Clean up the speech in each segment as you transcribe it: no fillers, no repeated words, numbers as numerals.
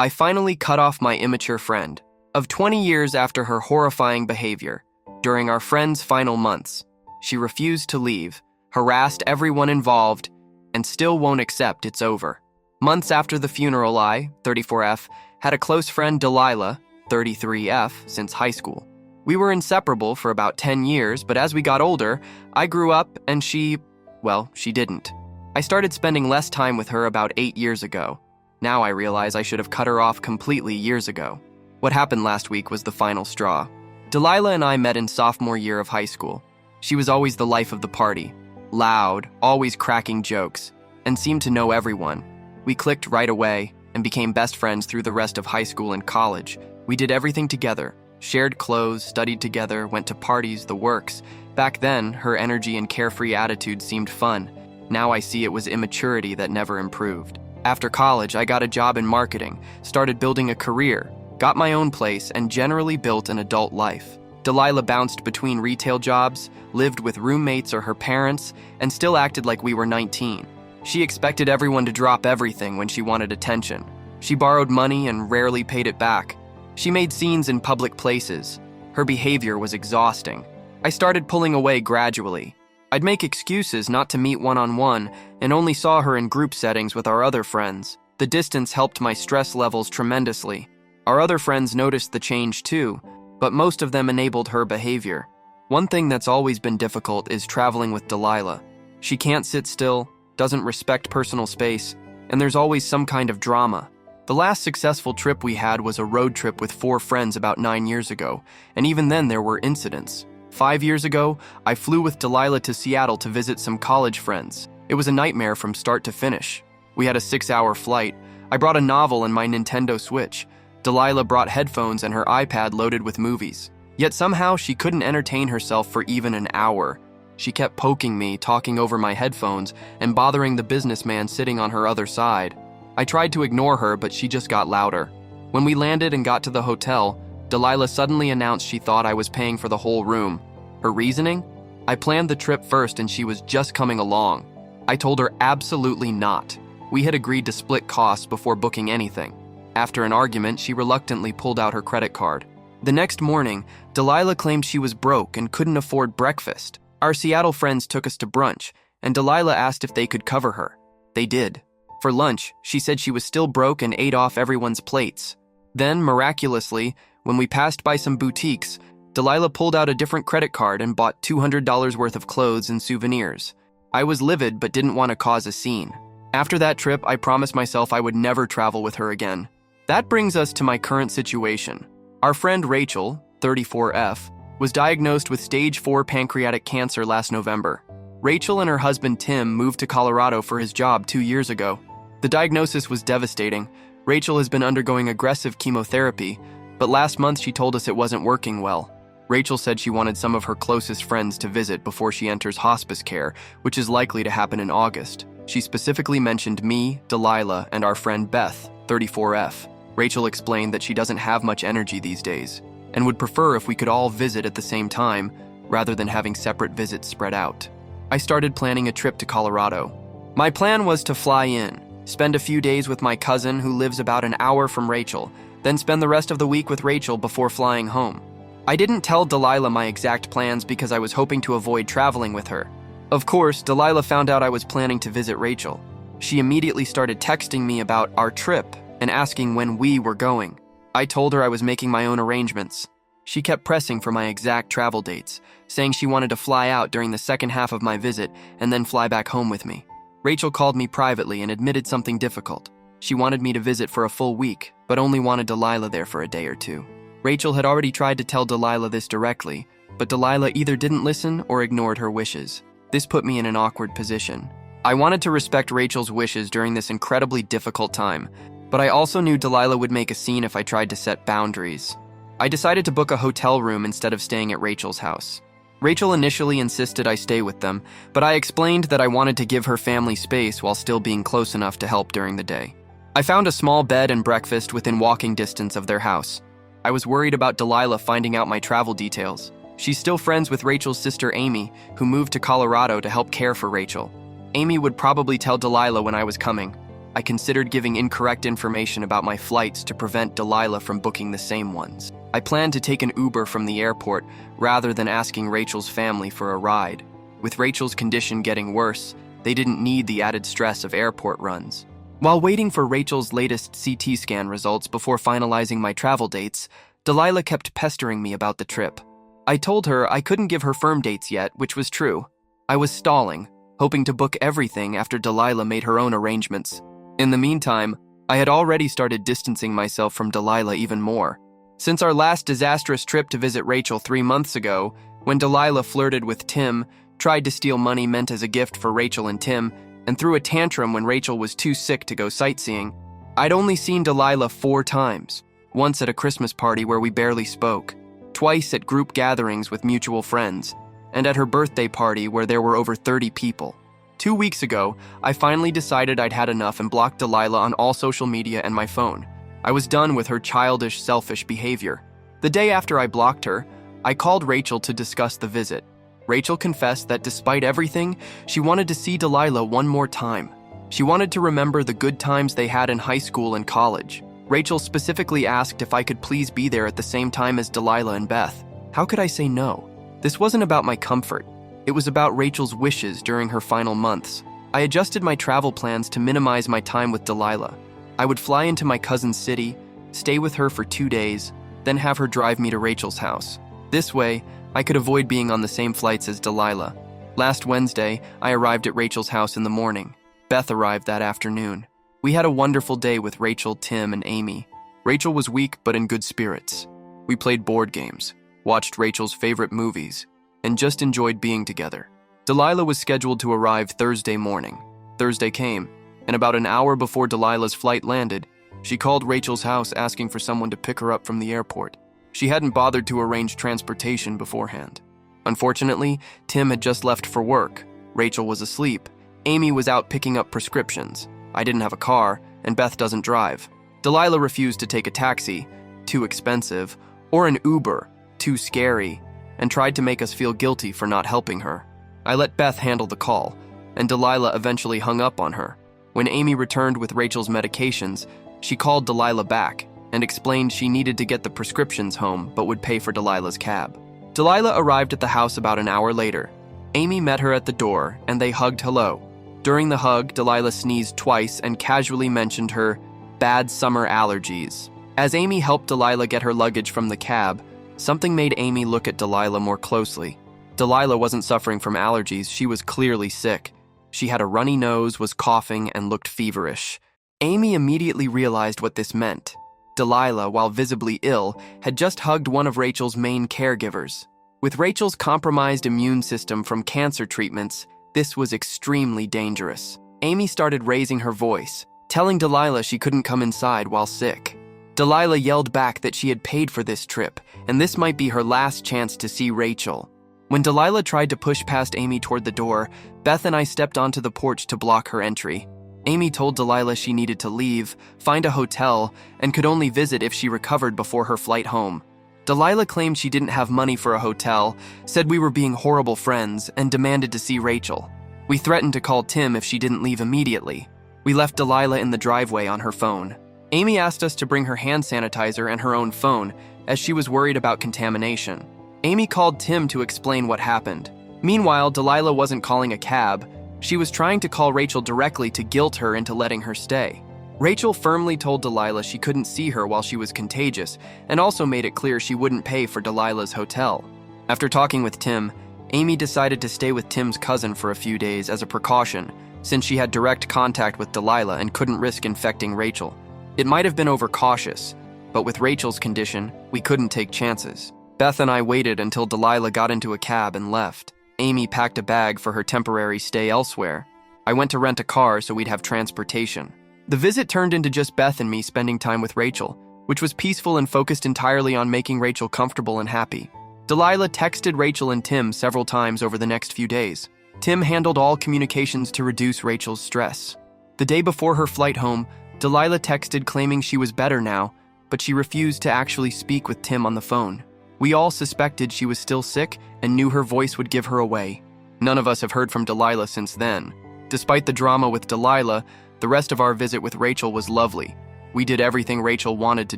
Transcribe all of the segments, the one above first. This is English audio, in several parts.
I finally cut off my immature friend of 20 years after her horrifying behavior. During our friend's final months, she refused to leave, harassed everyone involved, and still won't accept it's over. Months after the funeral, I, 34F, had a close friend, Delilah, 33F, since high school. We were inseparable for about 10 years, but as we got older, I grew up and she didn't. I started spending less time with her about 8 years ago. Now I realize I should have cut her off completely years ago. What happened last week was the final straw. Delilah and I met in sophomore year of high school. She was always the life of the party, loud, always cracking jokes, and seemed to know everyone. We clicked right away and became best friends through the rest of high school and college. We did everything together, shared clothes, studied together, went to parties, the works. Back then, her energy and carefree attitude seemed fun. Now I see it was immaturity that never improved. After college, I got a job in marketing, started building a career, got my own place, and generally built an adult life. Delilah bounced between retail jobs, lived with roommates or her parents, and still acted like we were 19. She expected everyone to drop everything when she wanted attention. She borrowed money and rarely paid it back. She made scenes in public places. Her behavior was exhausting. I started pulling away gradually. I'd make excuses not to meet one-on-one and only saw her in group settings with our other friends. The distance helped my stress levels tremendously. Our other friends noticed the change too, but most of them enabled her behavior. One thing that's always been difficult is traveling with Delilah. She can't sit still, doesn't respect personal space, and there's always some kind of drama. The last successful trip we had was a road trip with 4 friends about 9 years ago, and even then there were incidents. 5 years ago, I flew with Delilah to Seattle to visit some college friends. It was a nightmare from start to finish. We had a 6-hour flight. I brought a novel and my Nintendo Switch. Delilah brought headphones and her iPad loaded with movies. Yet somehow she couldn't entertain herself for even an hour. She kept poking me, talking over my headphones, and bothering the businessman sitting on her other side. I tried to ignore her, but she just got louder. When we landed and got to the hotel, Delilah suddenly announced she thought I was paying for the whole room. Her reasoning? I planned the trip first and she was just coming along. I told her absolutely not. We had agreed to split costs before booking anything. After an argument, she reluctantly pulled out her credit card. The next morning, Delilah claimed she was broke and couldn't afford breakfast. Our Seattle friends took us to brunch, and Delilah asked if they could cover her. They did. For lunch, she said she was still broke and ate off everyone's plates. Then, miraculously, when we passed by some boutiques, Delilah pulled out a different credit card and bought $200 worth of clothes and souvenirs. I was livid but didn't want to cause a scene. After that trip, I promised myself I would never travel with her again. That brings us to my current situation. Our friend Rachel, 34F, was diagnosed with stage 4 pancreatic cancer last November. Rachel and her husband Tim moved to Colorado for his job 2 years ago. The diagnosis was devastating. Rachel has been undergoing aggressive chemotherapy, but last month she told us it wasn't working well. Rachel said she wanted some of her closest friends to visit before she enters hospice care, which is likely to happen in August. She specifically mentioned me, Delilah, and our friend Beth, 34F. Rachel explained that she doesn't have much energy these days and would prefer if we could all visit at the same time rather than having separate visits spread out. I started planning a trip to Colorado. My plan was to fly in, spend a few days with my cousin who lives about an hour from Rachel, then spend the rest of the week with Rachel before flying home. I didn't tell Delilah my exact plans because I was hoping to avoid traveling with her. Of course, Delilah found out I was planning to visit Rachel. She immediately started texting me about our trip and asking when we were going. I told her I was making my own arrangements. She kept pressing for my exact travel dates, saying she wanted to fly out during the second half of my visit and then fly back home with me. Rachel called me privately and admitted something difficult. She wanted me to visit for a full week, but only wanted Delilah there for a day or two. Rachel had already tried to tell Delilah this directly, but Delilah either didn't listen or ignored her wishes. This put me in an awkward position. I wanted to respect Rachel's wishes during this incredibly difficult time, but I also knew Delilah would make a scene if I tried to set boundaries. I decided to book a hotel room instead of staying at Rachel's house. Rachel initially insisted I stay with them, but I explained that I wanted to give her family space while still being close enough to help during the day. I found a small bed and breakfast within walking distance of their house. I was worried about Delilah finding out my travel details. She's still friends with Rachel's sister Amy, who moved to Colorado to help care for Rachel. Amy would probably tell Delilah when I was coming. I considered giving incorrect information about my flights to prevent Delilah from booking the same ones. I planned to take an Uber from the airport rather than asking Rachel's family for a ride. With Rachel's condition getting worse, they didn't need the added stress of airport runs. While waiting for Rachel's latest CT scan results before finalizing my travel dates, Delilah kept pestering me about the trip. I told her I couldn't give her firm dates yet, which was true. I was stalling, hoping to book everything after Delilah made her own arrangements. In the meantime, I had already started distancing myself from Delilah even more. Since our last disastrous trip to visit Rachel 3 months ago, when Delilah flirted with Tim, tried to steal money meant as a gift for Rachel and Tim, and threw a tantrum when Rachel was too sick to go sightseeing, I'd only seen Delilah 4 times. Once at a Christmas party where we barely spoke, twice at group gatherings with mutual friends, and at her birthday party where there were over 30 people. 2 weeks ago, I finally decided I'd had enough and blocked Delilah on all social media and my phone. I was done with her childish, selfish behavior. The day after I blocked her, I called Rachel to discuss the visit. Rachel confessed that despite everything, she wanted to see Delilah one more time. She wanted to remember the good times they had in high school and college. Rachel specifically asked if I could please be there at the same time as Delilah and Beth. How could I say no? This wasn't about my comfort. It was about Rachel's wishes during her final months. I adjusted my travel plans to minimize my time with Delilah. I would fly into my cousin's city, stay with her for 2 days, then have her drive me to Rachel's house. This way, I could avoid being on the same flights as Delilah. Last Wednesday, I arrived at Rachel's house in the morning. Beth arrived that afternoon. We had a wonderful day with Rachel, Tim, and Amy. Rachel was weak but in good spirits. We played board games, watched Rachel's favorite movies, and just enjoyed being together. Delilah was scheduled to arrive Thursday morning. Thursday came, and about an hour before Delilah's flight landed, she called Rachel's house asking for someone to pick her up from the airport. She hadn't bothered to arrange transportation beforehand. Unfortunately, Tim had just left for work. Rachel was asleep. Amy was out picking up prescriptions. I didn't have a car, and Beth doesn't drive. Delilah refused to take a taxi, too expensive, or an Uber, too scary, and tried to make us feel guilty for not helping her. I let Beth handle the call, and Delilah eventually hung up on her. When Amy returned with Rachel's medications, she called Delilah back and explained she needed to get the prescriptions home but would pay for Delilah's cab. Delilah arrived at the house about an hour later. Amy met her at the door, and they hugged hello. During the hug, Delilah sneezed twice and casually mentioned her bad summer allergies. As Amy helped Delilah get her luggage from the cab, something made Amy look at Delilah more closely. Delilah wasn't suffering from allergies, she was clearly sick. She had a runny nose, was coughing, and looked feverish. Amy immediately realized what this meant. Delilah, while visibly ill, had just hugged one of Rachel's main caregivers. With Rachel's compromised immune system from cancer treatments, this was extremely dangerous. Amy started raising her voice, telling Delilah she couldn't come inside while sick. Delilah yelled back that she had paid for this trip, and this might be her last chance to see Rachel. When Delilah tried to push past Amy toward the door, Beth and I stepped onto the porch to block her entry. Amy told Delilah she needed to leave, find a hotel, and could only visit if she recovered before her flight home. Delilah claimed she didn't have money for a hotel, said we were being horrible friends, and demanded to see Rachel. We threatened to call Tim if she didn't leave immediately. We left Delilah in the driveway on her phone. Amy asked us to bring her hand sanitizer and her own phone, as she was worried about contamination. Amy called Tim to explain what happened. Meanwhile, Delilah wasn't calling a cab. She was trying to call Rachel directly to guilt her into letting her stay. Rachel firmly told Delilah she couldn't see her while she was contagious, and also made it clear she wouldn't pay for Delilah's hotel. After talking with Tim, Amy decided to stay with Tim's cousin for a few days as a precaution, since she had direct contact with Delilah and couldn't risk infecting Rachel. It might have been overcautious, but with Rachel's condition, we couldn't take chances. Beth and I waited until Delilah got into a cab and left. Amy packed a bag for her temporary stay elsewhere. I went to rent a car so we'd have transportation. The visit turned into just Beth and me spending time with Rachel, which was peaceful and focused entirely on making Rachel comfortable and happy. Delilah texted Rachel and Tim several times over the next few days. Tim handled all communications to reduce Rachel's stress. The day before her flight home, Delilah texted claiming she was better now, but she refused to actually speak with Tim on the phone. We all suspected she was still sick and knew her voice would give her away. None of us have heard from Delilah since then. Despite the drama with Delilah, The rest of our visit with Rachel was lovely. We did everything Rachel wanted to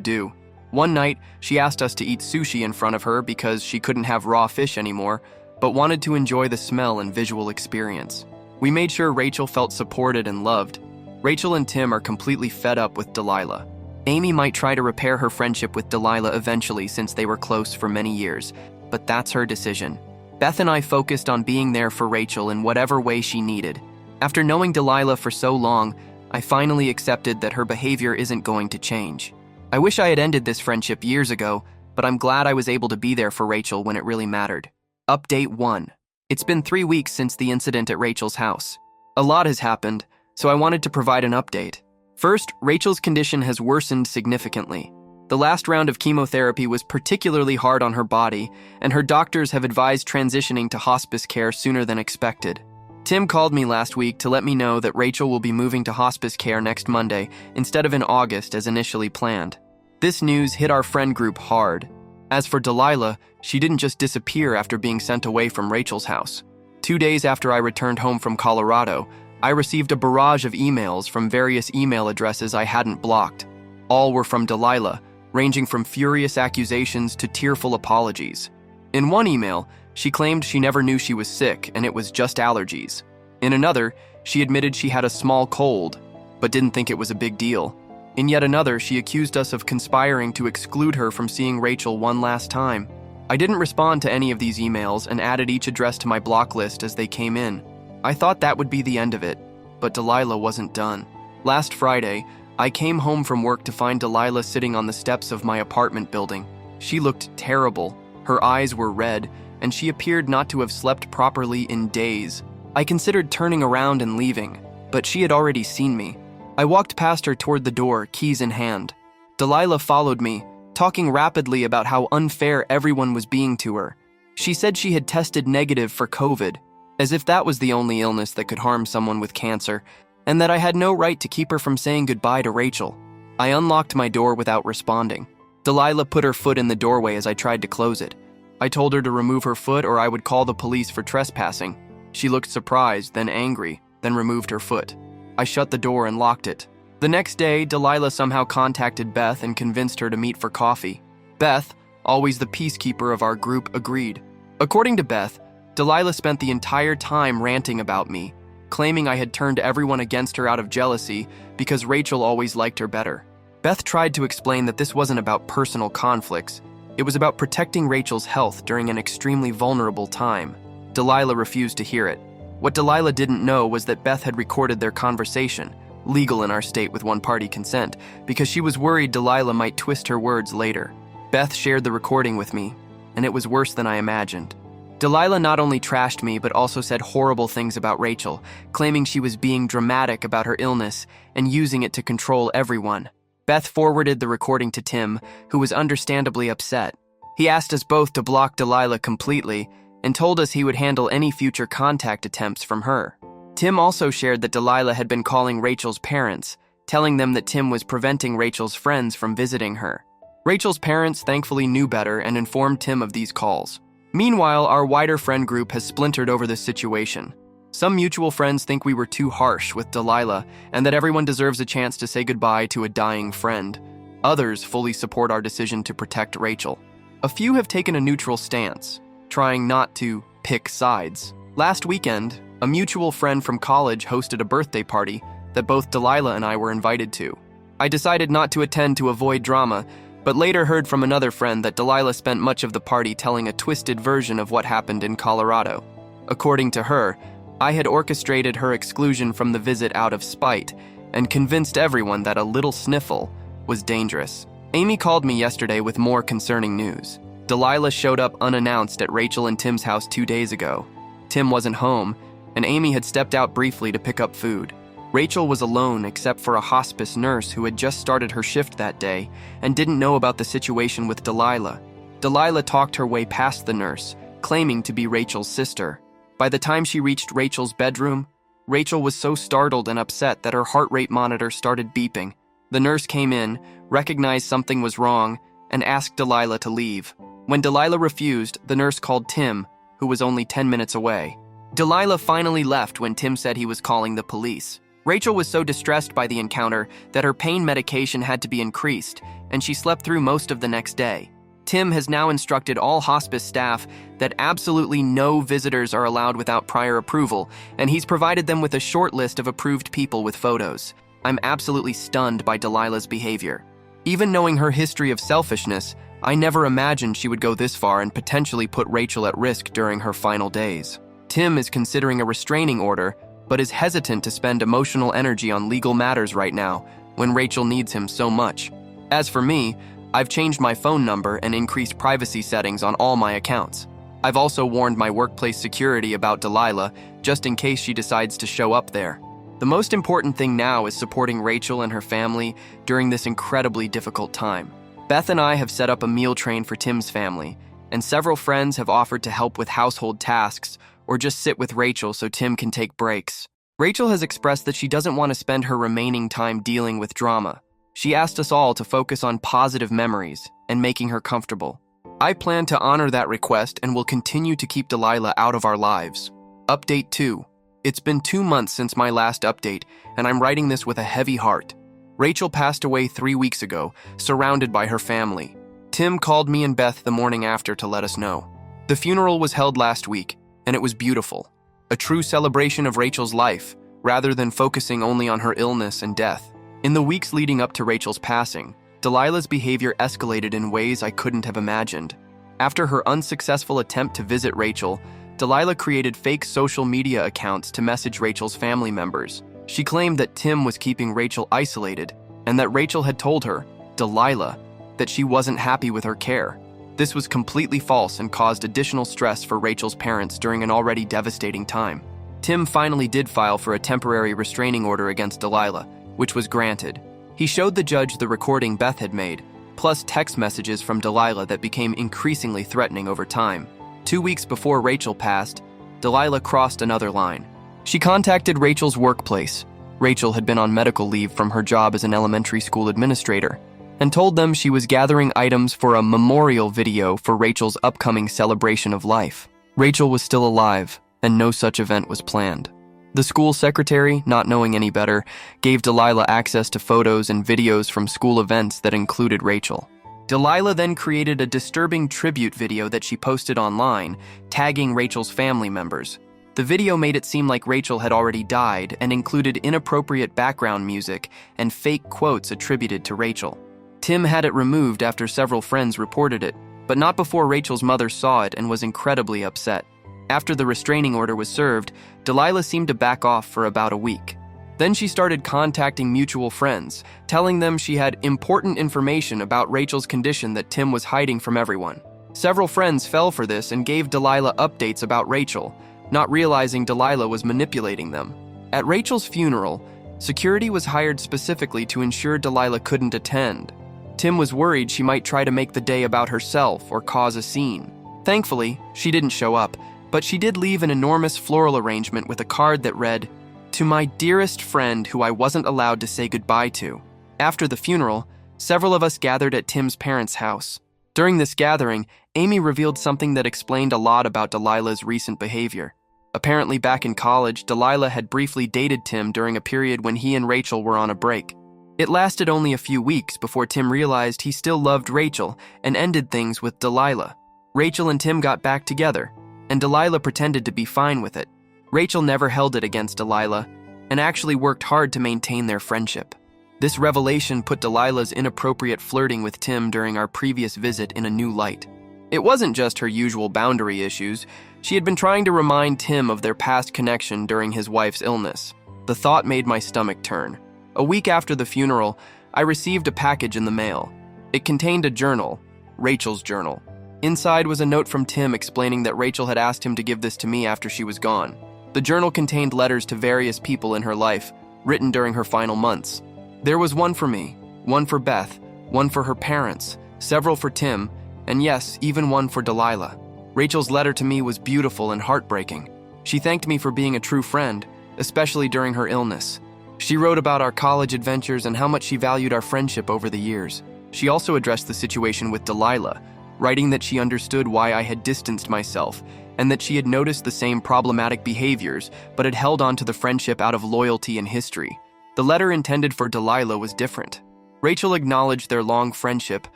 do. One night, she asked us to eat sushi in front of her because she couldn't have raw fish anymore, but wanted to enjoy the smell and visual experience. We made sure Rachel felt supported and loved. Rachel and Tim are completely fed up with Delilah. Amy might try to repair her friendship with Delilah eventually since they were close for many years, but that's her decision. Beth and I focused on being there for Rachel in whatever way she needed. After knowing Delilah for so long, I finally accepted that her behavior isn't going to change. I wish I had ended this friendship years ago, but I'm glad I was able to be there for Rachel when it really mattered. Update 1. It's been 3 weeks since the incident at Rachel's house. A lot has happened, so I wanted to provide an update. First, Rachel's condition has worsened significantly. The last round of chemotherapy was particularly hard on her body, and her doctors have advised transitioning to hospice care sooner than expected. Tim called me last week to let me know that Rachel will be moving to hospice care next Monday instead of in August as initially planned. This news hit our friend group hard. As for Delilah, she didn't just disappear after being sent away from Rachel's house. 2 days after I returned home from Colorado, I received a barrage of emails from various email addresses I hadn't blocked. All were from Delilah, ranging from furious accusations to tearful apologies. In one email, she claimed she never knew she was sick and it was just allergies. In another, she admitted she had a small cold, but didn't think it was a big deal. In yet another, she accused us of conspiring to exclude her from seeing Rachel one last time. I didn't respond to any of these emails and added each address to my block list as they came in. I thought that would be the end of it, but Delilah wasn't done. Last Friday, I came home from work to find Delilah sitting on the steps of my apartment building. She looked terrible. Her eyes were red, and she appeared not to have slept properly in days. I considered turning around and leaving, but she had already seen me. I walked past her toward the door, keys in hand. Delilah followed me, talking rapidly about how unfair everyone was being to her. She said she had tested negative for COVID, as if that was the only illness that could harm someone with cancer, and that I had no right to keep her from saying goodbye to Rachel. I unlocked my door without responding. Delilah put her foot in the doorway as I tried to close it. I told her to remove her foot or I would call the police for trespassing. She looked surprised, then angry, then removed her foot. I shut the door and locked it. The next day, Delilah somehow contacted Beth and convinced her to meet for coffee. Beth, always the peacekeeper of our group, agreed. According to Beth, Delilah spent the entire time ranting about me, claiming I had turned everyone against her out of jealousy because Rachel always liked her better. Beth tried to explain that this wasn't about personal conflicts. It was about protecting Rachel's health during an extremely vulnerable time. Delilah refused to hear it. What Delilah didn't know was that Beth had recorded their conversation, legal in our state with one-party consent, because she was worried Delilah might twist her words later. Beth shared the recording with me, and it was worse than I imagined. Delilah not only trashed me, but also said horrible things about Rachel, claiming she was being dramatic about her illness and using it to control everyone. Beth forwarded the recording to Tim, who was understandably upset. He asked us both to block Delilah completely and told us he would handle any future contact attempts from her. Tim also shared that Delilah had been calling Rachel's parents, telling them that Tim was preventing Rachel's friends from visiting her. Rachel's parents thankfully knew better and informed Tim of these calls. Meanwhile, our wider friend group has splintered over this situation. Some mutual friends think we were too harsh with Delilah and that everyone deserves a chance to say goodbye to a dying friend. Others fully support our decision to protect Rachel. A few have taken a neutral stance, trying not to pick sides. Last weekend, a mutual friend from college hosted a birthday party that both Delilah and I were invited to. I decided not to attend to avoid drama, but later heard from another friend that Delilah spent much of the party telling a twisted version of what happened in Colorado. According to her, I had orchestrated her exclusion from the visit out of spite and convinced everyone that a little sniffle was dangerous. Amy called me yesterday with more concerning news. Delilah showed up unannounced at Rachel and Tim's house 2 days ago. Tim wasn't home, and Amy had stepped out briefly to pick up food. Rachel was alone except for a hospice nurse who had just started her shift that day and didn't know about the situation with Delilah. Delilah talked her way past the nurse, claiming to be Rachel's sister. By the time she reached Rachel's bedroom, Rachel was so startled and upset that her heart rate monitor started beeping. The nurse came in, recognized something was wrong, and asked Delilah to leave. When Delilah refused, the nurse called Tim, who was only 10 minutes away. Delilah finally left when Tim said he was calling the police. Rachel was so distressed by the encounter that her pain medication had to be increased, and she slept through most of the next day. Tim has now instructed all hospice staff that absolutely no visitors are allowed without prior approval, and he's provided them with a short list of approved people with photos. I'm absolutely stunned by Delilah's behavior. Even knowing her history of selfishness, I never imagined she would go this far and potentially put Rachel at risk during her final days. Tim is considering a restraining order, but is hesitant to spend emotional energy on legal matters right now when Rachel needs him so much. As for me, I've changed my phone number and increased privacy settings on all my accounts. I've also warned my workplace security about Delilah, just in case she decides to show up there. The most important thing now is supporting Rachel and her family during this incredibly difficult time. Beth and I have set up a meal train for Tim's family, and several friends have offered to help with household tasks or just sit with Rachel so Tim can take breaks. Rachel has expressed that she doesn't want to spend her remaining time dealing with drama. She asked us all to focus on positive memories and making her comfortable. I plan to honor that request and will continue to keep Delilah out of our lives. Update 2. It's been 2 months since my last update, and I'm writing this with a heavy heart. Rachel passed away 3 weeks ago, surrounded by her family. Tim called me and Beth the morning after to let us know. The funeral was held last week, and it was beautiful. A true celebration of Rachel's life, rather than focusing only on her illness and death. In the weeks leading up to Rachel's passing, Delilah's behavior escalated in ways I couldn't have imagined. After her unsuccessful attempt to visit Rachel, Delilah created fake social media accounts to message Rachel's family members. She claimed that Tim was keeping Rachel isolated and that Rachel had told her, Delilah, that she wasn't happy with her care. This was completely false and caused additional stress for Rachel's parents during an already devastating time. Tim finally did file for a temporary restraining order against Delilah, which was granted. He showed the judge the recording Beth had made, plus text messages from Delilah that became increasingly threatening over time. 2 weeks before Rachel passed, Delilah crossed another line. She contacted Rachel's workplace. Rachel had been on medical leave from her job as an elementary school administrator, and told them she was gathering items for a memorial video for Rachel's upcoming celebration of life. Rachel was still alive, and no such event was planned. The school secretary, not knowing any better, gave Delilah access to photos and videos from school events that included Rachel. Delilah then created a disturbing tribute video that she posted online, tagging Rachel's family members. The video made it seem like Rachel had already died and included inappropriate background music and fake quotes attributed to Rachel. Tim had it removed after several friends reported it, but not before Rachel's mother saw it and was incredibly upset. After the restraining order was served, Delilah seemed to back off for about a week. Then she started contacting mutual friends, telling them she had important information about Rachel's condition that Tim was hiding from everyone. Several friends fell for this and gave Delilah updates about Rachel, not realizing Delilah was manipulating them. At Rachel's funeral, security was hired specifically to ensure Delilah couldn't attend. Tim was worried she might try to make the day about herself or cause a scene. Thankfully, she didn't show up, but she did leave an enormous floral arrangement with a card that read, "To my dearest friend who I wasn't allowed to say goodbye to." After the funeral, several of us gathered at Tim's parents' house. During this gathering, Amy revealed something that explained a lot about Delilah's recent behavior. Apparently back in college, Delilah had briefly dated Tim during a period when he and Rachel were on a break. It lasted only a few weeks before Tim realized he still loved Rachel and ended things with Delilah. Rachel and Tim got back together, and Delilah pretended to be fine with it. Rachel never held it against Delilah and actually worked hard to maintain their friendship. This revelation put Delilah's inappropriate flirting with Tim during our previous visit in a new light. It wasn't just her usual boundary issues. She had been trying to remind Tim of their past connection during his wife's illness. The thought made my stomach turn. A week after the funeral, I received a package in the mail. It contained a journal, Rachel's journal. Inside was a note from Tim explaining that Rachel had asked him to give this to me after she was gone. The journal contained letters to various people in her life, written during her final months. There was one for me, one for Beth, one for her parents, several for Tim, and yes, even one for Delilah. Rachel's letter to me was beautiful and heartbreaking. She thanked me for being a true friend, especially during her illness. She wrote about our college adventures and how much she valued our friendship over the years. She also addressed the situation with Delilah, writing that she understood why I had distanced myself and that she had noticed the same problematic behaviors but had held on to the friendship out of loyalty and history. The letter intended for Delilah was different. Rachel acknowledged their long friendship,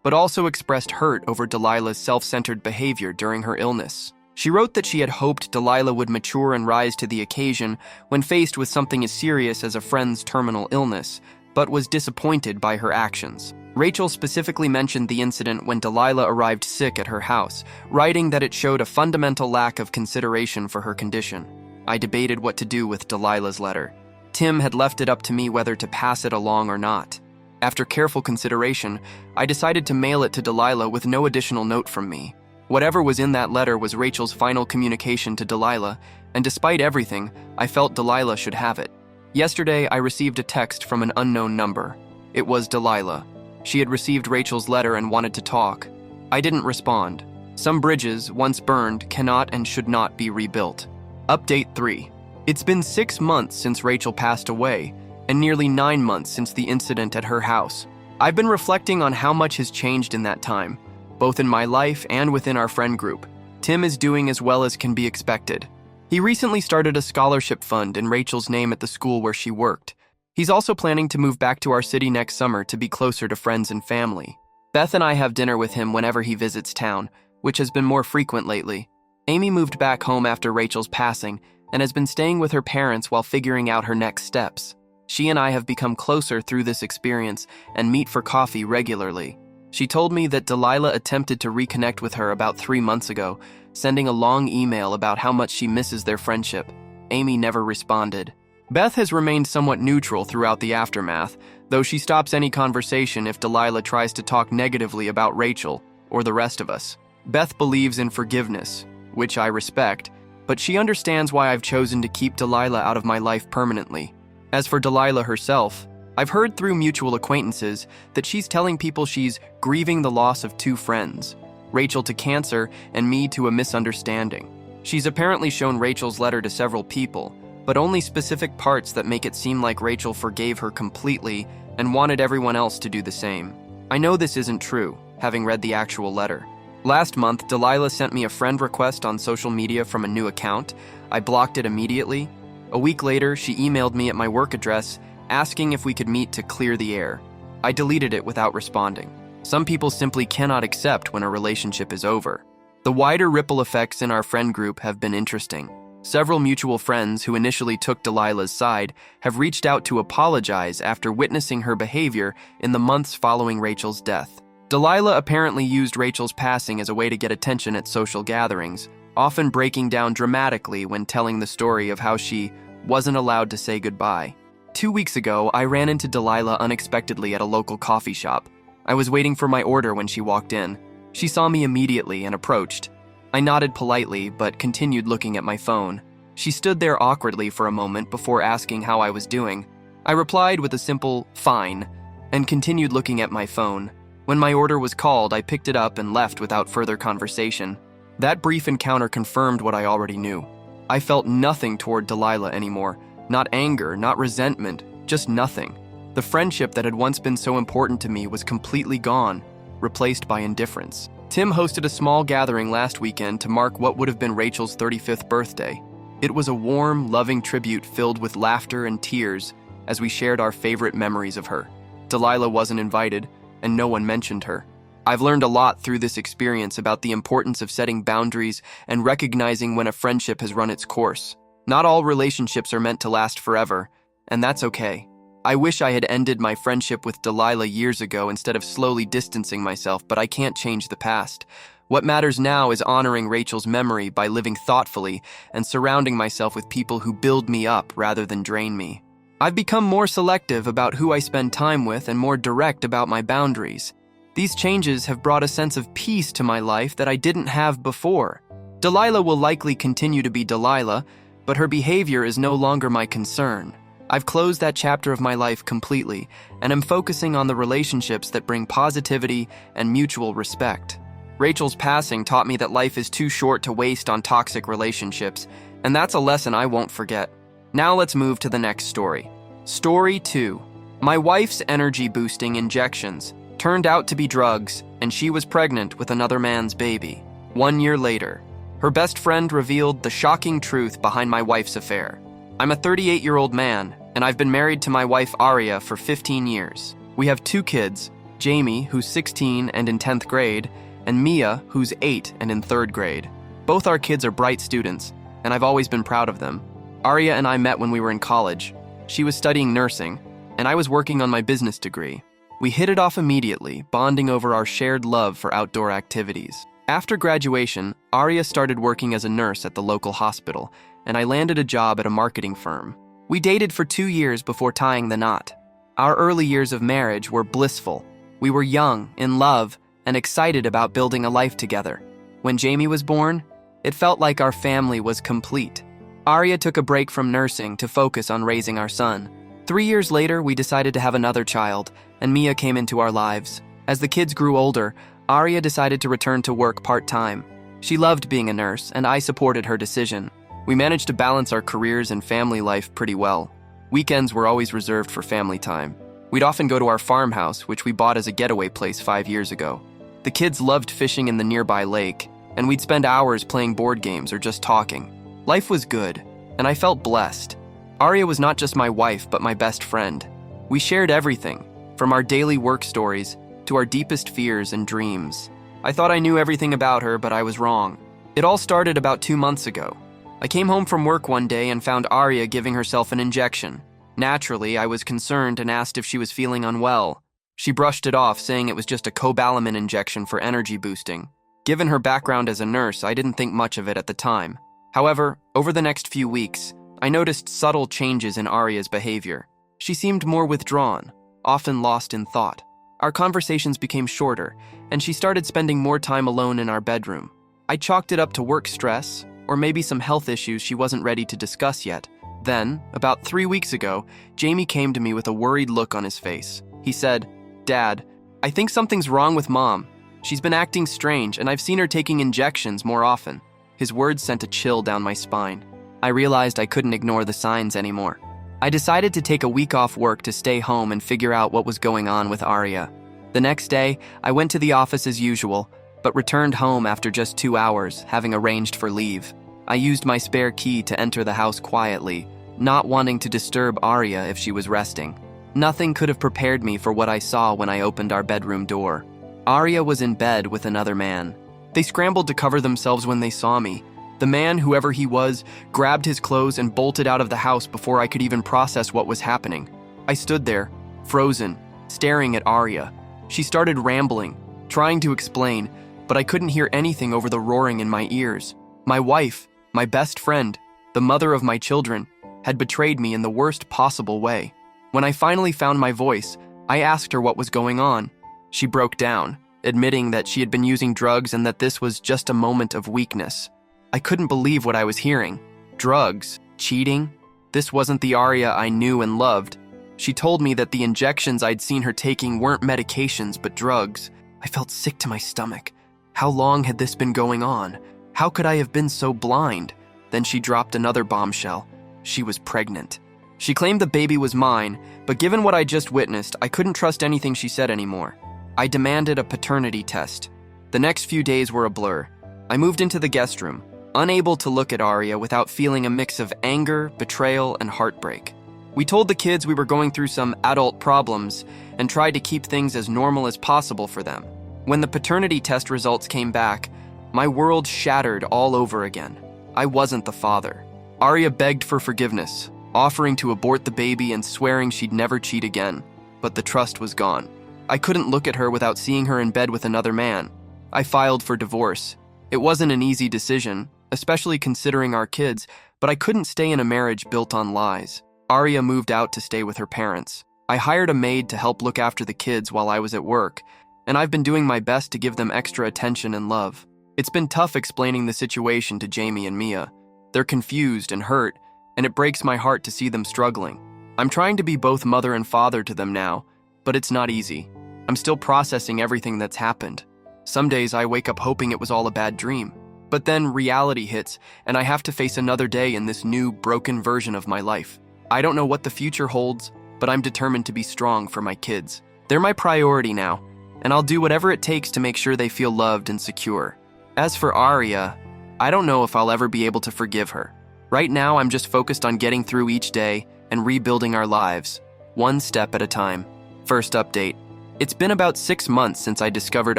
but also expressed hurt over Delilah's self-centered behavior during her illness. She wrote that she had hoped Delilah would mature and rise to the occasion when faced with something as serious as a friend's terminal illness, but was disappointed by her actions. Rachel specifically mentioned the incident when Delilah arrived sick at her house, writing that it showed a fundamental lack of consideration for her condition. I debated what to do with Delilah's letter. Tim had left it up to me whether to pass it along or not. After careful consideration, I decided to mail it to Delilah with no additional note from me. Whatever was in that letter was Rachel's final communication to Delilah, and despite everything, I felt Delilah should have it. Yesterday, I received a text from an unknown number. It was Delilah. She had received Rachel's letter and wanted to talk. I didn't respond. Some bridges, once burned, cannot and should not be rebuilt. Update 3. It's been 6 months since Rachel passed away, and nearly 9 months since the incident at her house. I've been reflecting on how much has changed in that time, both in my life and within our friend group. Tim is doing as well as can be expected. He recently started a scholarship fund in Rachel's name at the school where she worked. He's also planning to move back to our city next summer to be closer to friends and family. Beth and I have dinner with him whenever he visits town, which has been more frequent lately. Amy moved back home after Rachel's passing and has been staying with her parents while figuring out her next steps. She and I have become closer through this experience and meet for coffee regularly. She told me that Delilah attempted to reconnect with her about 3 months ago, sending a long email about how much she misses their friendship. Amy never responded. Beth has remained somewhat neutral throughout the aftermath, though she stops any conversation if Delilah tries to talk negatively about Rachel or the rest of us. Beth believes in forgiveness, which I respect, but she understands why I've chosen to keep Delilah out of my life permanently. As for Delilah herself, I've heard through mutual acquaintances that she's telling people she's grieving the loss of 2 friends, Rachel to cancer and me to a misunderstanding. She's apparently shown Rachel's letter to several people, but only specific parts that make it seem like Rachel forgave her completely and wanted everyone else to do the same. I know this isn't true, having read the actual letter. Last month, Delilah sent me a friend request on social media from a new account. I blocked it immediately. A week later, she emailed me at my work address, asking if we could meet to clear the air. I deleted it without responding. Some people simply cannot accept when a relationship is over. The wider ripple effects in our friend group have been interesting. Several mutual friends who initially took Delilah's side have reached out to apologize after witnessing her behavior in the months following Rachel's death. Delilah apparently used Rachel's passing as a way to get attention at social gatherings, often breaking down dramatically when telling the story of how she wasn't allowed to say goodbye. 2 weeks ago, I ran into Delilah unexpectedly at a local coffee shop. I was waiting for my order when she walked in. She saw me immediately and approached. I nodded politely, but continued looking at my phone. She stood there awkwardly for a moment before asking how I was doing. I replied with a simple, "Fine," and continued looking at my phone. When my order was called, I picked it up and left without further conversation. That brief encounter confirmed what I already knew. I felt nothing toward Delilah anymore. Not anger, not resentment, just nothing. The friendship that had once been so important to me was completely gone, replaced by indifference. Tim hosted a small gathering last weekend to mark what would have been Rachel's 35th birthday. It was a warm, loving tribute filled with laughter and tears as we shared our favorite memories of her. Delilah wasn't invited, and no one mentioned her. I've learned a lot through this experience about the importance of setting boundaries and recognizing when a friendship has run its course. Not all relationships are meant to last forever, and that's okay. I wish I had ended my friendship with Delilah years ago instead of slowly distancing myself, but I can't change the past. What matters now is honoring Rachel's memory by living thoughtfully and surrounding myself with people who build me up rather than drain me. I've become more selective about who I spend time with and more direct about my boundaries. These changes have brought a sense of peace to my life that I didn't have before. Delilah will likely continue to be Delilah, but her behavior is no longer my concern. I've closed that chapter of my life completely, and am focusing on the relationships that bring positivity and mutual respect. Rachel's passing taught me that life is too short to waste on toxic relationships, and that's a lesson I won't forget. Now let's move to the next story. Story 2. My wife's energy-boosting injections. turned out to be drugs, and she was pregnant with another man's baby. 1 year later, her best friend revealed the shocking truth behind my wife's affair. I'm a 38-year-old man, and I've been married to my wife Aria for 15 years. We have 2 kids, Jamie, who's 16 and in 10th grade, and Mia, who's 8 and in 3rd grade. Both our kids are bright students, and I've always been proud of them. Aria and I met when we were in college. She was studying nursing, and I was working on my business degree. We hit it off immediately, bonding over our shared love for outdoor activities. After graduation, Aria started working as a nurse at the local hospital, and I landed a job at a marketing firm. We dated for 2 years before tying the knot. Our early years of marriage were blissful. We were young, in love, and excited about building a life together. When Jamie was born, it felt like our family was complete. Aria took a break from nursing to focus on raising our son. 3 years later, we decided to have another child, and Mia came into our lives. As the kids grew older, Aria decided to return to work part-time. She loved being a nurse, and I supported her decision. We managed to balance our careers and family life pretty well. Weekends were always reserved for family time. We'd often go to our farmhouse, which we bought as a getaway place 5 years ago. The kids loved fishing in the nearby lake, and we'd spend hours playing board games or just talking. Life was good, and I felt blessed. Aria was not just my wife, but my best friend. We shared everything, from our daily work stories to our deepest fears and dreams. I thought I knew everything about her, but I was wrong. It all started about 2 months ago. I came home from work one day and found Aria giving herself an injection. Naturally, I was concerned and asked if she was feeling unwell. She brushed it off, saying it was just a cobalamin injection for energy boosting. Given her background as a nurse, I didn't think much of it at the time. However, over the next few weeks, I noticed subtle changes in Aria's behavior. She seemed more withdrawn, often lost in thought. Our conversations became shorter, and she started spending more time alone in our bedroom. I chalked it up to work stress, or maybe some health issues she wasn't ready to discuss yet. Then, about 3 weeks ago, Jamie came to me with a worried look on his face. He said, "Dad, I think something's wrong with Mom. She's been acting strange, and I've seen her taking injections more often." His words sent a chill down my spine. I realized I couldn't ignore the signs anymore. I decided to take a week off work to stay home and figure out what was going on with Aria. The next day, I went to the office as usual, but returned home after just 2 hours, having arranged for leave. I used my spare key to enter the house quietly, not wanting to disturb Aria if she was resting. Nothing could have prepared me for what I saw when I opened our bedroom door. Aria was in bed with another man. They scrambled to cover themselves when they saw me. The man, whoever he was, grabbed his clothes and bolted out of the house before I could even process what was happening. I stood there, frozen, staring at Aria. She started rambling, trying to explain, but I couldn't hear anything over the roaring in my ears. My wife, my best friend, the mother of my children, had betrayed me in the worst possible way. When I finally found my voice, I asked her what was going on. She broke down, admitting that she had been using drugs and that this was just a moment of weakness. I couldn't believe what I was hearing. Drugs? Cheating? This wasn't the Aria I knew and loved. She told me that the injections I'd seen her taking weren't medications but drugs. I felt sick to my stomach. How long had this been going on? How could I have been so blind? Then she dropped another bombshell. She was pregnant. She claimed the baby was mine, but given what I just witnessed, I couldn't trust anything she said anymore. I demanded a paternity test. The next few days were a blur. I moved into the guest room, unable to look at Aria without feeling a mix of anger, betrayal, and heartbreak. We told the kids we were going through some adult problems and tried to keep things as normal as possible for them. When the paternity test results came back, my world shattered all over again. I wasn't the father. Aria begged for forgiveness, offering to abort the baby and swearing she'd never cheat again, but the trust was gone. I couldn't look at her without seeing her in bed with another man. I filed for divorce. It wasn't an easy decision, especially considering our kids, but I couldn't stay in a marriage built on lies. Aria moved out to stay with her parents. I hired a maid to help look after the kids while I was at work, and I've been doing my best to give them extra attention and love. It's been tough explaining the situation to Jamie and Mia. They're confused and hurt, and it breaks my heart to see them struggling. I'm trying to be both mother and father to them now, but it's not easy. I'm still processing everything that's happened. Some days I wake up hoping it was all a bad dream, but then reality hits, and I have to face another day in this new, broken version of my life. I don't know what the future holds, but I'm determined to be strong for my kids. They're my priority now, and I'll do whatever it takes to make sure they feel loved and secure. As for Arya, I don't know if I'll ever be able to forgive her. Right now, I'm just focused on getting through each day and rebuilding our lives, one step at a time. First update. It's been about 6 months since I discovered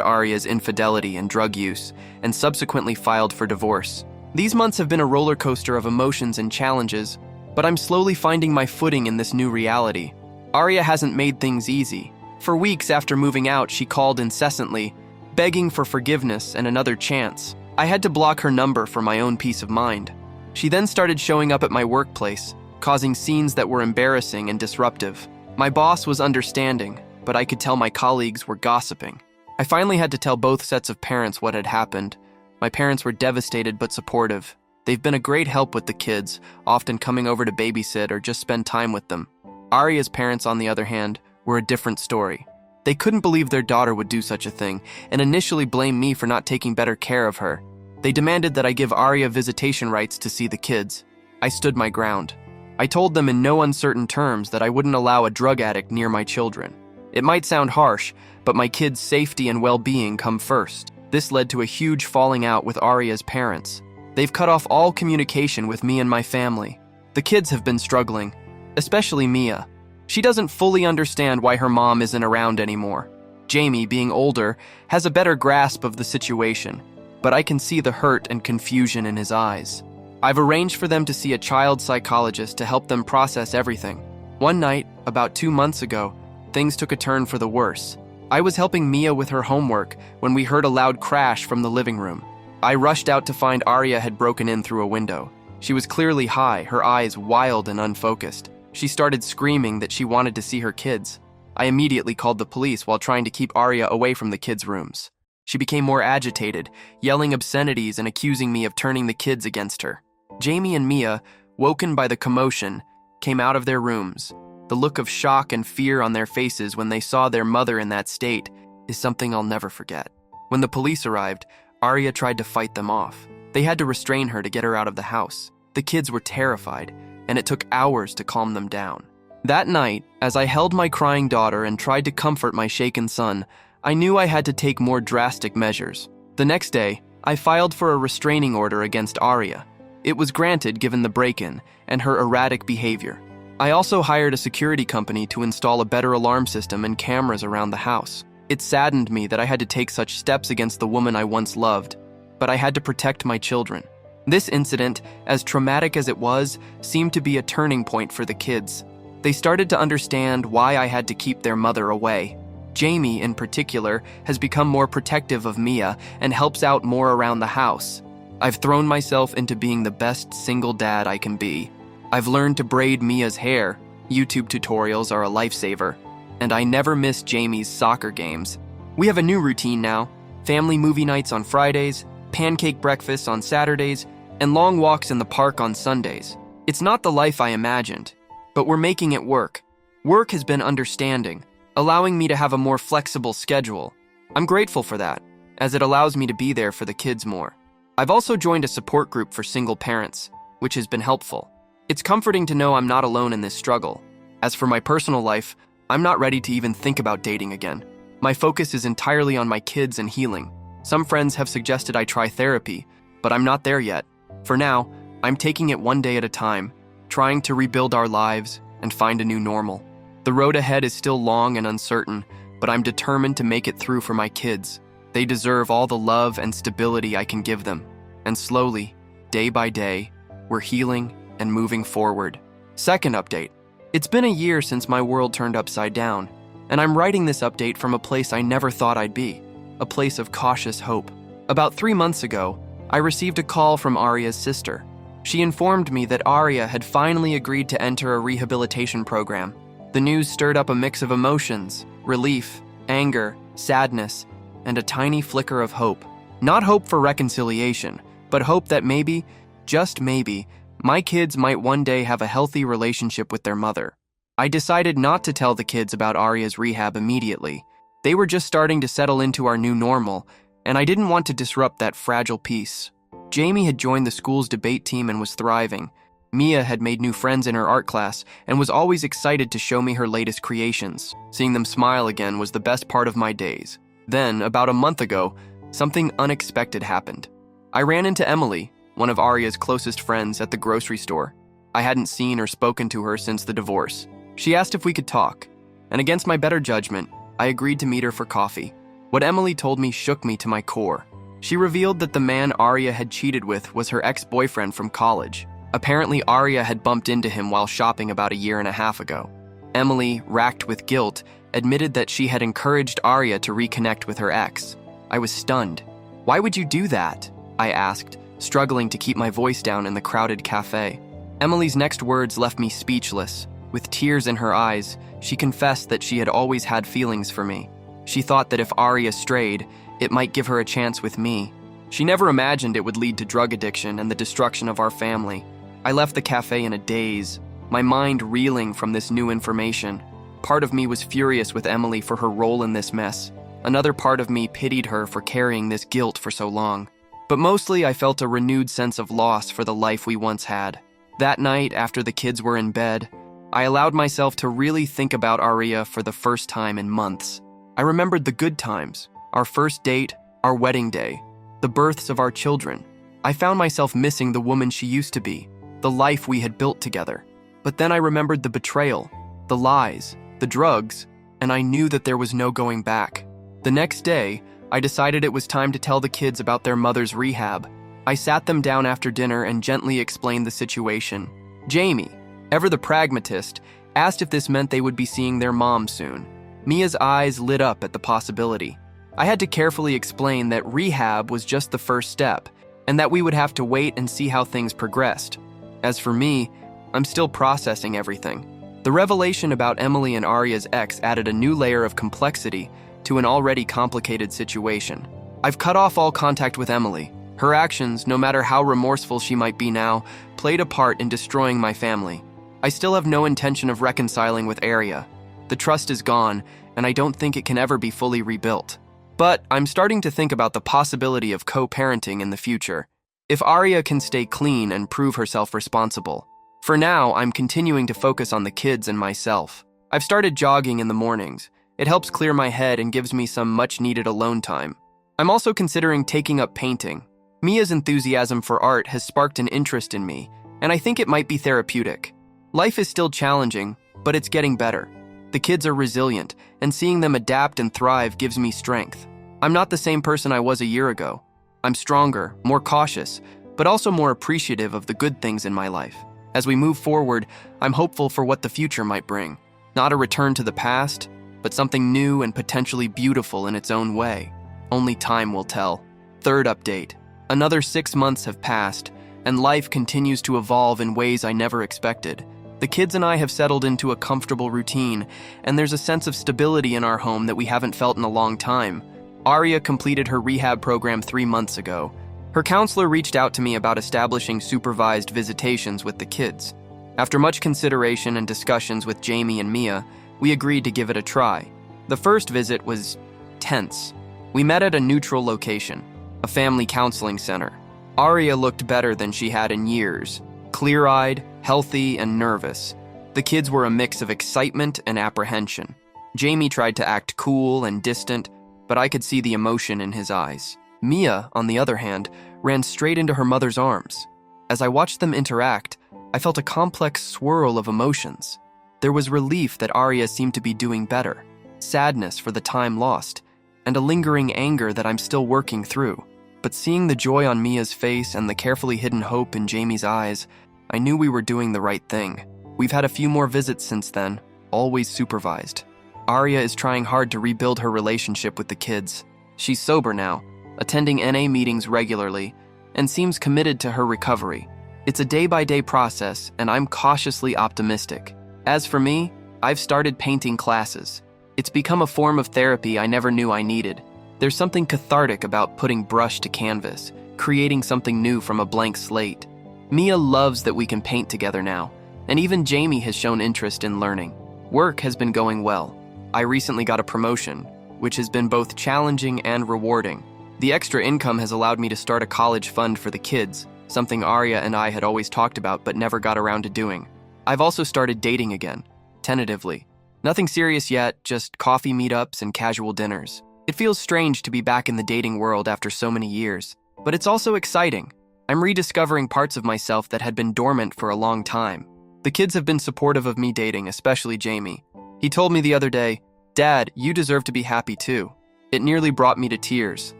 Arya's infidelity and drug use, and subsequently filed for divorce. These months have been a roller coaster of emotions and challenges, but I'm slowly finding my footing in this new reality. Arya hasn't made things easy. For weeks after moving out, she called incessantly, begging for forgiveness and another chance. I had to block her number for my own peace of mind. She then started showing up at my workplace, causing scenes that were embarrassing and disruptive. My boss was understanding, but I could tell my colleagues were gossiping. I finally had to tell both sets of parents what had happened. My parents were devastated but supportive. They've been a great help with the kids, often coming over to babysit or just spend time with them. Arya's parents, on the other hand, were a different story. They couldn't believe their daughter would do such a thing, and initially blamed me for not taking better care of her. They demanded that I give Arya visitation rights to see the kids. I stood my ground. I told them in no uncertain terms that I wouldn't allow a drug addict near my children. It might sound harsh, but my kids' safety and well-being come first. This led to a huge falling out with Arya's parents. They've cut off all communication with me and my family. The kids have been struggling, especially Mia. She doesn't fully understand why her mom isn't around anymore. Jamie, being older, has a better grasp of the situation, but I can see the hurt and confusion in his eyes. I've arranged for them to see a child psychologist to help them process everything. One night, about 2 months ago, things took a turn for the worse. I was helping Mia with her homework when we heard a loud crash from the living room. I rushed out to find Arya had broken in through a window. She was clearly high, her eyes wild and unfocused. She started screaming that she wanted to see her kids. I immediately called the police while trying to keep Arya away from the kids' rooms. She became more agitated, yelling obscenities and accusing me of turning the kids against her. Jamie and Mia, woken by the commotion, came out of their rooms. The look of shock and fear on their faces when they saw their mother in that state is something I'll never forget. When the police arrived, Arya tried to fight them off. They had to restrain her to get her out of the house. The kids were terrified, and it took hours to calm them down. That night, as I held my crying daughter and tried to comfort my shaken son, I knew I had to take more drastic measures. The next day, I filed for a restraining order against Arya. It was granted given the break-in and her erratic behavior. I also hired a security company to install a better alarm system and cameras around the house. It saddened me that I had to take such steps against the woman I once loved, but I had to protect my children. This incident, as traumatic as it was, seemed to be a turning point for the kids. They started to understand why I had to keep their mother away. Jamie, in particular, has become more protective of Mia and helps out more around the house. I've thrown myself into being the best single dad I can be. I've learned to braid Mia's hair. YouTube tutorials are a lifesaver. And I never miss Jamie's soccer games. We have a new routine now: family movie nights on Fridays, pancake breakfasts on Saturdays, and long walks in the park on Sundays. It's not the life I imagined, but we're making it work. Work has been understanding, allowing me to have a more flexible schedule. I'm grateful for that, as it allows me to be there for the kids more. I've also joined a support group for single parents, which has been helpful. It's comforting to know I'm not alone in this struggle. As for my personal life, I'm not ready to even think about dating again. My focus is entirely on my kids and healing. Some friends have suggested I try therapy, but I'm not there yet. For now, I'm taking it one day at a time, trying to rebuild our lives and find a new normal. The road ahead is still long and uncertain, but I'm determined to make it through for my kids. They deserve all the love and stability I can give them. And slowly, day by day, we're healing and moving forward. Second update. It's been a year since my world turned upside down, and I'm writing this update from a place I never thought I'd be, a place of cautious hope. About 3 months ago, I received a call from Arya's sister. She informed me that Arya had finally agreed to enter a rehabilitation program. The news stirred up a mix of emotions: relief, anger, sadness, and a tiny flicker of hope. Not hope for reconciliation, but hope that maybe, just maybe, my kids might one day have a healthy relationship with their mother. I decided not to tell the kids about Arya's rehab immediately. They were just starting to settle into our new normal, and I didn't want to disrupt that fragile peace. Jamie had joined the school's debate team and was thriving. Mia had made new friends in her art class and was always excited to show me her latest creations. Seeing them smile again was the best part of my days. Then, about a month ago, something unexpected happened. I ran into Emily, one of Arya's closest friends, at the grocery store. I hadn't seen or spoken to her since the divorce. She asked if we could talk, and against my better judgment, I agreed to meet her for coffee. What Emily told me shook me to my core. She revealed that the man Arya had cheated with was her ex-boyfriend from college. Apparently, Arya had bumped into him while shopping about a year and a half ago. Emily, racked with guilt, admitted that she had encouraged Arya to reconnect with her ex. I was stunned. "Why would you do that?" I asked, struggling to keep my voice down in the crowded cafe. Emily's next words left me speechless. With tears in her eyes, she confessed that she had always had feelings for me. She thought that if Arya strayed, it might give her a chance with me. She never imagined it would lead to drug addiction and the destruction of our family. I left the cafe in a daze, my mind reeling from this new information. Part of me was furious with Emily for her role in this mess. Another part of me pitied her for carrying this guilt for so long. But mostly I felt a renewed sense of loss for the life we once had. That night, after the kids were in bed, I allowed myself to really think about Arya for the first time in months. I remembered the good times, our first date, our wedding day, the births of our children. I found myself missing the woman she used to be, the life we had built together. But then I remembered the betrayal, the lies, the drugs, and I knew that there was no going back. The next day, I decided it was time to tell the kids about their mother's rehab. I sat them down after dinner and gently explained the situation. Jamie, ever the pragmatist, asked if this meant they would be seeing their mom soon. Mia's eyes lit up at the possibility. I had to carefully explain that rehab was just the first step, and that we would have to wait and see how things progressed. As for me, I'm still processing everything. The revelation about Emily and Arya's ex added a new layer of complexity to an already complicated situation. I've cut off all contact with Emily. Her actions, no matter how remorseful she might be now, played a part in destroying my family. I still have no intention of reconciling with Arya. The trust is gone, and I don't think it can ever be fully rebuilt. But I'm starting to think about the possibility of co-parenting in the future. If Arya can stay clean and prove herself responsible. For now, I'm continuing to focus on the kids and myself. I've started jogging in the mornings. It helps clear my head and gives me some much-needed alone time. I'm also considering taking up painting. Mia's enthusiasm for art has sparked an interest in me, and I think it might be therapeutic. Life is still challenging, but it's getting better. The kids are resilient, and seeing them adapt and thrive gives me strength. I'm not the same person I was a year ago. I'm stronger, more cautious, but also more appreciative of the good things in my life. As we move forward, I'm hopeful for what the future might bring. Not a return to the past, but something new and potentially beautiful in its own way. Only time will tell. Third update. Another 6 months have passed, and life continues to evolve in ways I never expected. The kids and I have settled into a comfortable routine, and there's a sense of stability in our home that we haven't felt in a long time. Arya completed her rehab program 3 months ago. Her counselor reached out to me about establishing supervised visitations with the kids. After much consideration and discussions with Jamie and Mia, we agreed to give it a try. The first visit was tense. We met at a neutral location, a family counseling center. Arya looked better than she had in years, clear-eyed, healthy, and nervous. The kids were a mix of excitement and apprehension. Jamie tried to act cool and distant, but I could see the emotion in his eyes. Mia, on the other hand, ran straight into her mother's arms. As I watched them interact, I felt a complex swirl of emotions. There was relief that Arya seemed to be doing better, sadness for the time lost, and a lingering anger that I'm still working through. But seeing the joy on Mia's face and the carefully hidden hope in Jamie's eyes, I knew we were doing the right thing. We've had a few more visits since then, always supervised. Arya is trying hard to rebuild her relationship with the kids. She's sober now, attending NA meetings regularly, and seems committed to her recovery. It's a day-by-day process, and I'm cautiously optimistic. As for me, I've started painting classes. It's become a form of therapy I never knew I needed. There's something cathartic about putting brush to canvas, creating something new from a blank slate. Mia loves that we can paint together now, and even Jamie has shown interest in learning. Work has been going well. I recently got a promotion, which has been both challenging and rewarding. The extra income has allowed me to start a college fund for the kids, something Arya and I had always talked about but never got around to doing. I've also started dating again, tentatively. Nothing serious yet, just coffee meetups and casual dinners. It feels strange to be back in the dating world after so many years, but it's also exciting. I'm rediscovering parts of myself that had been dormant for a long time. The kids have been supportive of me dating, especially Jamie. He told me the other day, "Dad, you deserve to be happy too." It nearly brought me to tears.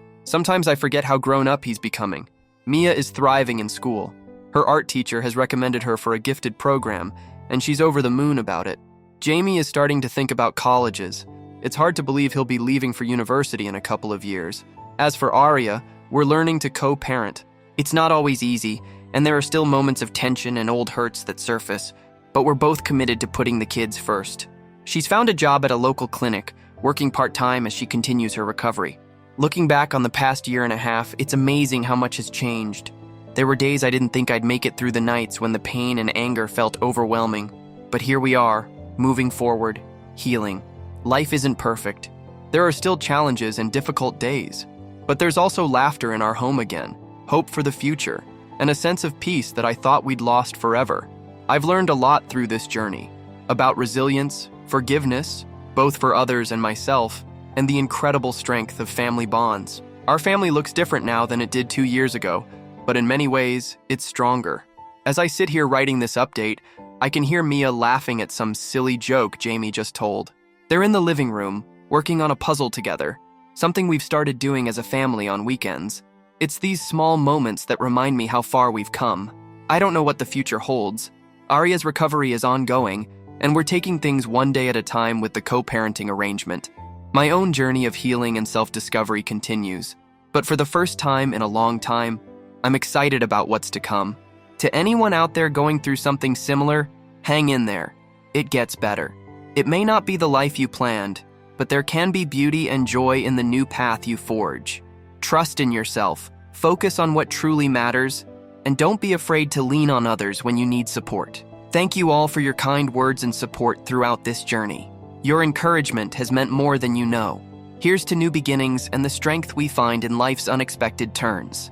Sometimes I forget how grown up he's becoming. Mia is thriving in school. Her art teacher has recommended her for a gifted program, and she's over the moon about it. Jamie is starting to think about colleges. It's hard to believe he'll be leaving for university in a couple of years. As for Aria, we're learning to co-parent. It's not always easy, and there are still moments of tension and old hurts that surface, but we're both committed to putting the kids first. She's found a job at a local clinic, working part-time as she continues her recovery. Looking back on the past year and a half, it's amazing how much has changed. There were days I didn't think I'd make it through the nights when the pain and anger felt overwhelming. But here we are, moving forward, healing. Life isn't perfect. There are still challenges and difficult days. But there's also laughter in our home again, hope for the future, and a sense of peace that I thought we'd lost forever. I've learned a lot through this journey, about resilience, forgiveness, both for others and myself, and the incredible strength of family bonds. Our family looks different now than it did 2 years ago, but in many ways, it's stronger. As I sit here writing this update, I can hear Mia laughing at some silly joke Jamie just told. They're in the living room, working on a puzzle together, something we've started doing as a family on weekends. It's these small moments that remind me how far we've come. I don't know what the future holds. Aria's recovery is ongoing, and we're taking things one day at a time with the co-parenting arrangement. My own journey of healing and self-discovery continues, but for the first time in a long time, I'm excited about what's to come. To anyone out there going through something similar, hang in there. It gets better. It may not be the life you planned, but there can be beauty and joy in the new path you forge. Trust in yourself, focus on what truly matters, and don't be afraid to lean on others when you need support. Thank you all for your kind words and support throughout this journey. Your encouragement has meant more than you know. Here's to new beginnings and the strength we find in life's unexpected turns.